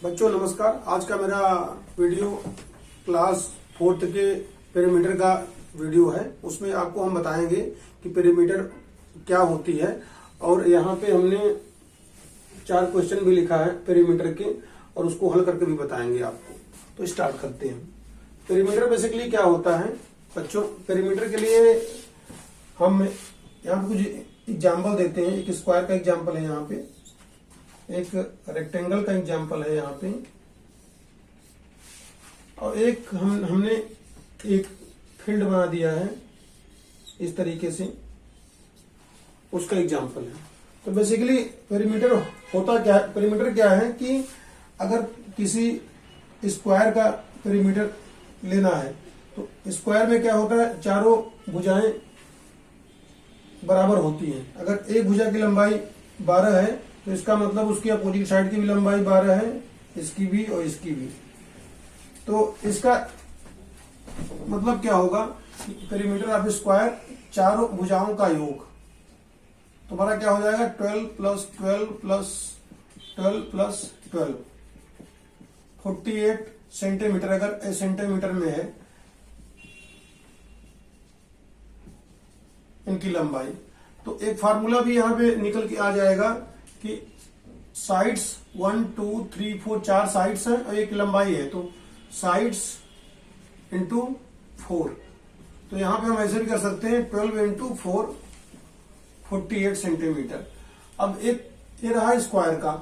बच्चों नमस्कार। आज का मेरा वीडियो क्लास 4th के पेरीमीटर का वीडियो है। उसमें आपको हम बताएंगे कि पेरीमीटर क्या होती है और यहाँ पे हमने 4 क्वेश्चन भी लिखा है पेरीमीटर के और उसको हल करके भी बताएंगे आपको। तो स्टार्ट करते हैं। पेरीमीटर बेसिकली क्या होता है बच्चों? पेरीमीटर के लिए हम यहाँ पे कुछ एग्जाम्पल देते हैं। एक स्क्वायर का एग्जाम्पल है, यहाँ पे एक रेक्टेंगल का एग्जाम्पल है यहाँ पे, और एक हमने एक फील्ड बना दिया है इस तरीके से, उसका एग्जाम्पल है। तो बेसिकली पेरीमीटर होता क्या है? पेरीमीटर क्या है कि अगर किसी स्क्वायर का पेरीमीटर लेना है तो स्क्वायर में क्या होता है, चारों भुजाएं बराबर होती हैं। अगर एक भुजा की लंबाई 12 है तो इसका मतलब उसकी अपोजिट साइड की भी लंबाई 12 है, इसकी भी और इसकी भी। तो इसका मतलब क्या होगा? पेरीमीटर ऑफ स्क्वायर चारों भुजाओं का योग। तुम्हारा क्या हो जाएगा? 12 प्लस 12 प्लस 12 प्लस 12, 48 सेंटीमीटर। अगर सेंटीमीटर में है इनकी लंबाई, तो एक फार्मूला भी यहां पे निकल के आ जाएगा कि साइड्स 1 2 3 4 4 साइड्स हैं और एक लंबाई है, तो साइड्स इंटू 4। तो यहां पे हम ऐसे भी कर सकते हैं 12 इंटू 4, 48 सेंटीमीटर। अब एक ये रहा स्क्वायर का।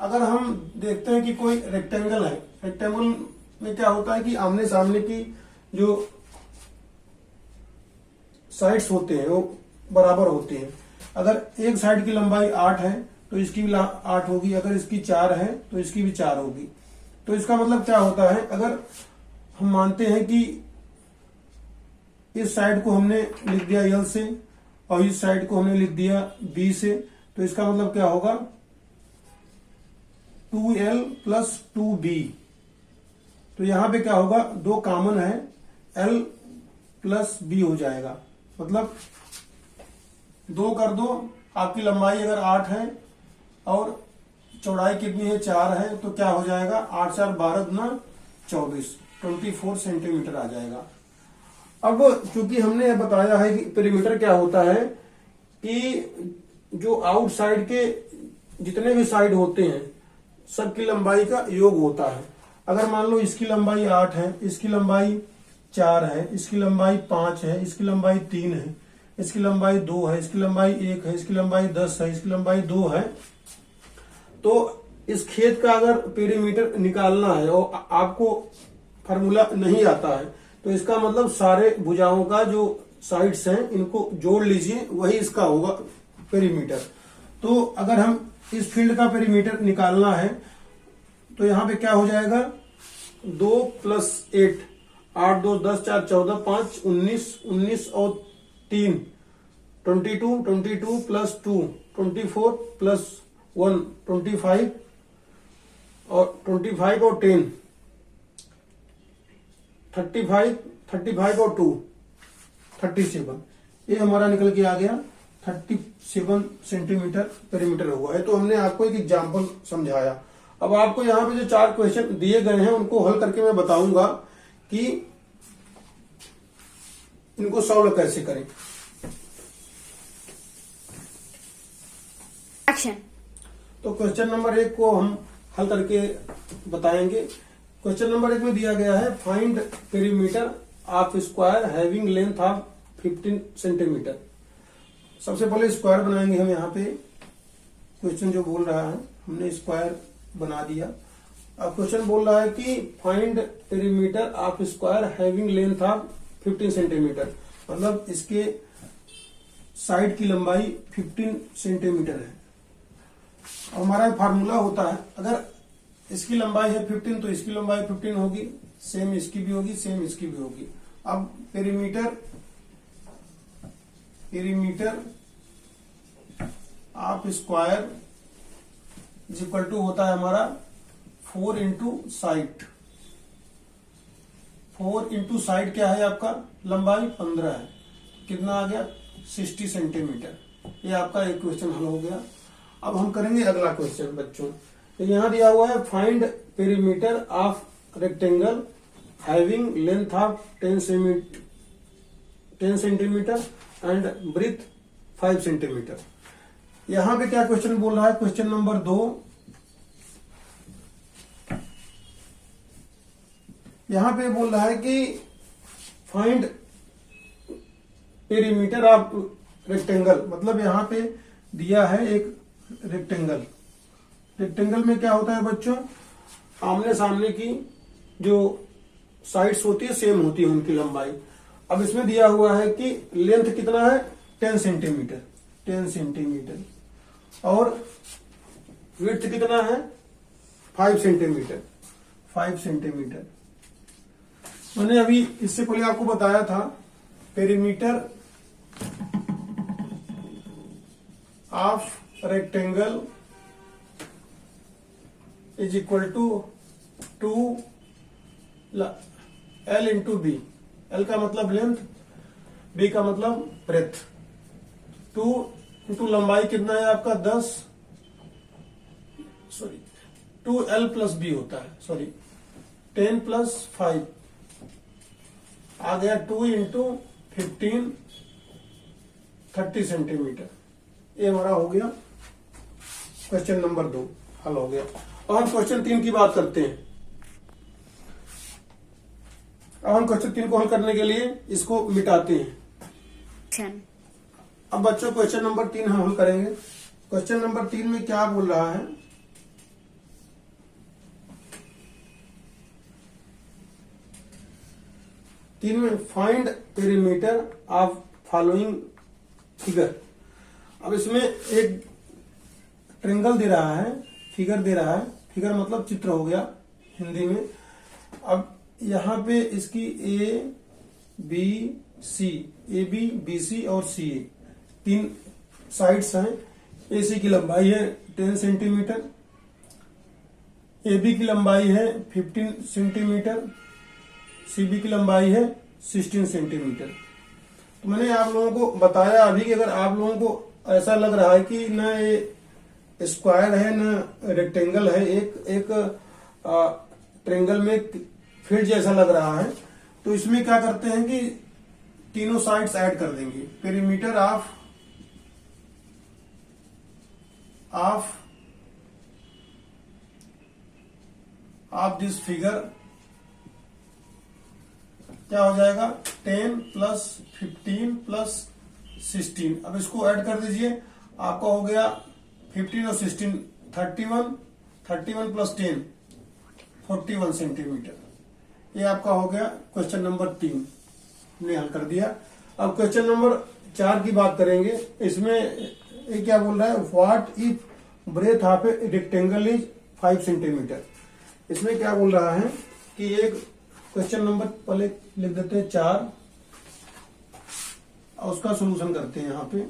अगर हम देखते हैं कि कोई रेक्टेंगल है, रेक्टेंगल में क्या होता है कि आमने सामने की जो साइड्स होते हैं वो बराबर होते हैं। अगर एक साइड की लंबाई 8 है तो इसकी भी 8 होगी, अगर इसकी 4 है तो इसकी भी 4 होगी। तो इसका मतलब क्या होता है? अगर हम मानते हैं कि इस साइड को हमने लिख दिया L से और इस साइड को हमने लिख दिया B से, तो इसका मतलब क्या होगा? 2L plus 2B। तो यहां पे क्या होगा? 2 कॉमन है, L प्लस B हो जाएगा। मतलब 2 कर दो, आपकी लंबाई अगर 8 है और चौड़ाई कितनी है? 4 है, तो क्या हो जाएगा? 8 4 12 गुना 24, 24 सेंटीमीटर आ जाएगा। अब चूंकि हमने बताया है कि पेरीमीटर क्या होता है कि जो आउटसाइड के जितने भी साइड होते हैं सबकी लंबाई का योग होता है। अगर मान लो इसकी लंबाई 8 है, इसकी लंबाई 4 है, इसकी लंबाई 5 है, इसकी लंबाई 3 है, इसकी लंबाई 2 है, इसकी लंबाई 1 है, इसकी लंबाई 10 है, इसकी लंबाई 2 है, तो इस खेत का अगर पेरीमीटर निकालना है और आपको फार्मूला नहीं आता है, तो इसका मतलब सारे भुजाओं का जो साइड्स हैं इनको जोड़ लीजिए, वही इसका होगा पेरीमीटर। तो अगर हम इस फील्ड का पेरीमीटर निकालना है तो यहां पे क्या हो जाएगा? 2 प्लस 8, 8 2 10 4 14 5 19, 19 और 3 22, 22 प्लस 2 24 प्लस 1 25 और 25 और 10 35, 35 और 2 37। ये हमारा निकल के आ गया 37 सेंटीमीटर पेरीमीटर हुआ है। तो हमने आपको एक एग्जाम्पल समझाया। अब आपको यहाँ पे जो 4 क्वेश्चन दिए गए हैं उनको हल करके मैं बताऊंगा कि इनको सॉल्व कैसे करें। एक्शन। तो क्वेश्चन नंबर 1 को हम हल करके बताएंगे। क्वेश्चन नंबर 1 में दिया गया है find perimeter of square having length of 15 centimetre. सबसे पहले स्क्वायर बनाएंगे हम। यहाँ पे क्वेश्चन जो बोल रहा है, हमने स्क्वायर बना दिया। अब क्वेश्चन बोल रहा है कि find perimeter of square having length of 15 centimetre, मतलब इसके साइड की लंबाई 15 सेंटीमीटर है। हमारा फार्मूला होता है, अगर इसकी लंबाई है 15 तो इसकी लंबाई 15 होगी, सेम इसकी भी होगी, सेम इसकी भी होगी। अब perimeter of square is equal to होता है हमारा 4 इंटू साइड। 4 इंटू साइड क्या है आपका? लंबाई 15 है, कितना आ गया? 60 सेंटीमीटर। ये आपका एक क्वेश्चन हल हो गया। अब हम करेंगे अगला क्वेश्चन बच्चों। तो यहां दिया हुआ है find perimeter of rectangle having length of 10 centimetre and breadth 5 centimetre. यहां पे क्या क्वेश्चन बोल रहा है, क्वेश्चन नंबर 2, यहां पे बोल रहा है कि फाइंड पेरीमीटर ऑफ रेक्टेंगल, मतलब यहां पे दिया है एक रेक्टेंगल। रेक्टेंगल में क्या होता है बच्चों, आमने सामने की जो साइड्स होती है सेम होती है उनकी लंबाई। अब इसमें दिया हुआ है कि लेंथ कितना है 10 सेंटीमीटर, 10 सेंटीमीटर, और विड्थ कितना है 5 सेंटीमीटर, 5 सेंटीमीटर। मैंने अभी इससे पहले आपको बताया था perimeter of rectangle is equal to 2L into B. L का मतलब लेंथ, B का मतलब ब्रेथ। 2 इंटू लंबाई कितना है आपका 10, सॉरी 2L प्लस B होता है, सॉरी 10 प्लस 5 आ गया 2 इंटू 15 30 सेंटीमीटर। ये हमारा हो गया क्वेश्चन नंबर 2 हल हो गया। अब हम क्वेश्चन 3 की बात करते हैं। अब हम क्वेश्चन 3 को हल करने के लिए इसको मिटाते हैं। अब बच्चों क्वेश्चन नंबर 3 हम हल करेंगे। क्वेश्चन नंबर 3 में क्या बोल रहा है, तीन में find perimeter of following figure. अब इसमें एक ट्रेंगल दे रहा है, फिगर दे रहा है, फिगर मतलब चित्र हो गया हिंदी में। अब यहां पे इसकी A B C, A B B C और सी ए 3 साइड्स हैं। ए सी की लंबाई है 10 सेंटीमीटर, ए बी की लंबाई है 15 सेंटीमीटर, सी बी की लंबाई है 16 सेंटीमीटर। तो मैंने आप लोगों को बताया अभी कि अगर आप लोगों को ऐसा लग रहा है कि न ये स्क्वायर है न रेक्टेंगल है, एक ट्रेंगल में फील्ड जैसा लग रहा है, तो इसमें क्या करते हैं कि तीनों साइड्स ऐड कर देंगे। पेरीमीटर ऑफ दिस फिगर क्या हो जाएगा 10 प्लस 15 प्लस 16। अब इसको ऐड कर दीजिए, आपका हो गया 15 और 16 31 प्लस 10 41 सेंटीमीटर। ये आपका हो गया क्वेश्चन नंबर 3 हमने हल कर दिया। अब क्वेश्चन नंबर 4 की बात करेंगे। इसमें ये क्या बोल रहा है, what if breadth of a rectangle is 5 centimetre. इसमें क्या बोल रहा है कि एक क्वेश्चन नंबर पहले लिख देते हैं 4 और उसका सॉल्यूशन करते हैं। यहां पे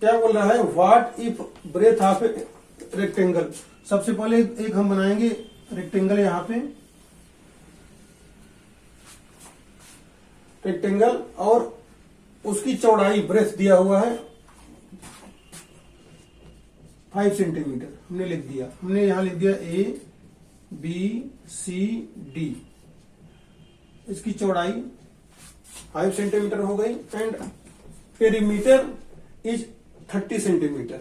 क्या बोल रहा है, what if breadth of a rectangle. सबसे पहले एक हम बनाएंगे रेक्टेंगल, यहां पे रेक्टेंगल और उसकी चौड़ाई ब्रेथ दिया हुआ है 5 सेंटीमीटर हमने लिख दिया। हमने यहां लिख दिया ए बी सी डी, इसकी चौड़ाई 5 सेंटीमीटर हो गई एंड पेरीमीटर इज 30 सेंटीमीटर।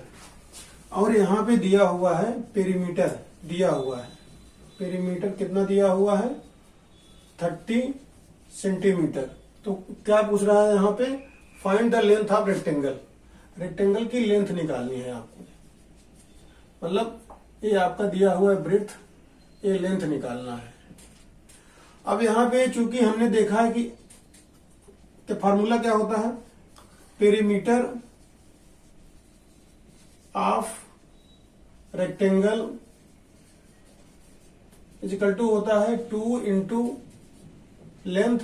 और यहां पे दिया हुआ है पेरीमीटर, दिया हुआ है पेरीमीटर कितना दिया हुआ है 30 सेंटीमीटर। तो क्या पूछ रहा है यहां पे, find the length of rectangle. Rectangle की लेंथ निकालनी है आपको, मतलब ये आपका दिया हुआ है ब्रेथ, ये लेंथ निकालना है। अब यहां पे चूंकि हमने देखा है कि फार्मूला क्या होता है, perimeter of rectangle is equal to होता है 2 इंटू लेंथ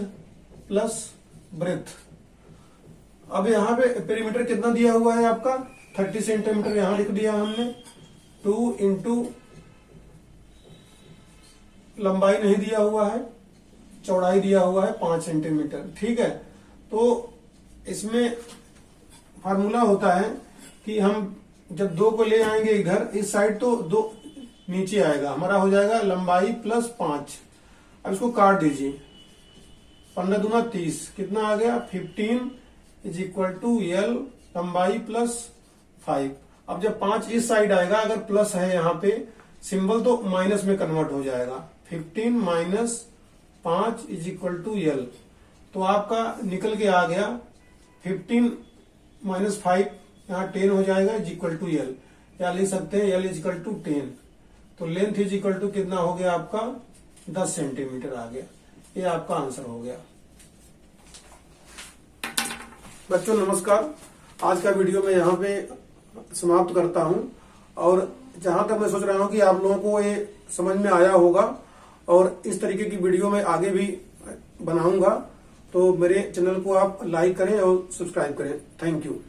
प्लस ब्रेथ। अब यहां पे पेरीमीटर कितना दिया हुआ है आपका 30 सेंटीमीटर, यहां लिख दिया हमने 2 इंटू लंबाई नहीं दिया हुआ है, चौड़ाई दिया हुआ है 5 सेंटीमीटर। ठीक है, तो इसमें फार्मूला होता है कि हम जब 2 को ले आएंगे इधर इस साइड तो 2 नीचे आएगा, हमारा हो जाएगा लंबाई प्लस 5। अब इसको काट दीजिए, 15 दूना 30, कितना आ गया 15 इज इक्वल टू L लंबाई प्लस 5। अब जब 5 इस साइड आएगा, अगर प्लस है यहाँ पे सिंबल तो माइनस में कन्वर्ट हो जाएगा, 15 minus 5 is equal to L। तो आपका निकल के आ गया 15 माइनस 5 यहाँ 10 हो जाएगा इज इक्वल टू L, या लिख सकते हैं L इज इक्वल टू 10। तो लेंथ इज इक्वल टू कितना हो गया आपका 10 सेंटीमीटर आ गया। ये आपका आंसर हो गया। बच्चों नमस्कार, आज का वीडियो मैं यहाँ पे समाप्त करता हूँ। और जहां तक मैं सोच रहा हूँ कि आप लोगों को ये समझ में आया होगा और इस तरीके की वीडियो मैं आगे भी बनाऊंगा, तो मेरे चैनल को आप लाइक करें और सब्सक्राइब करें। Thank you.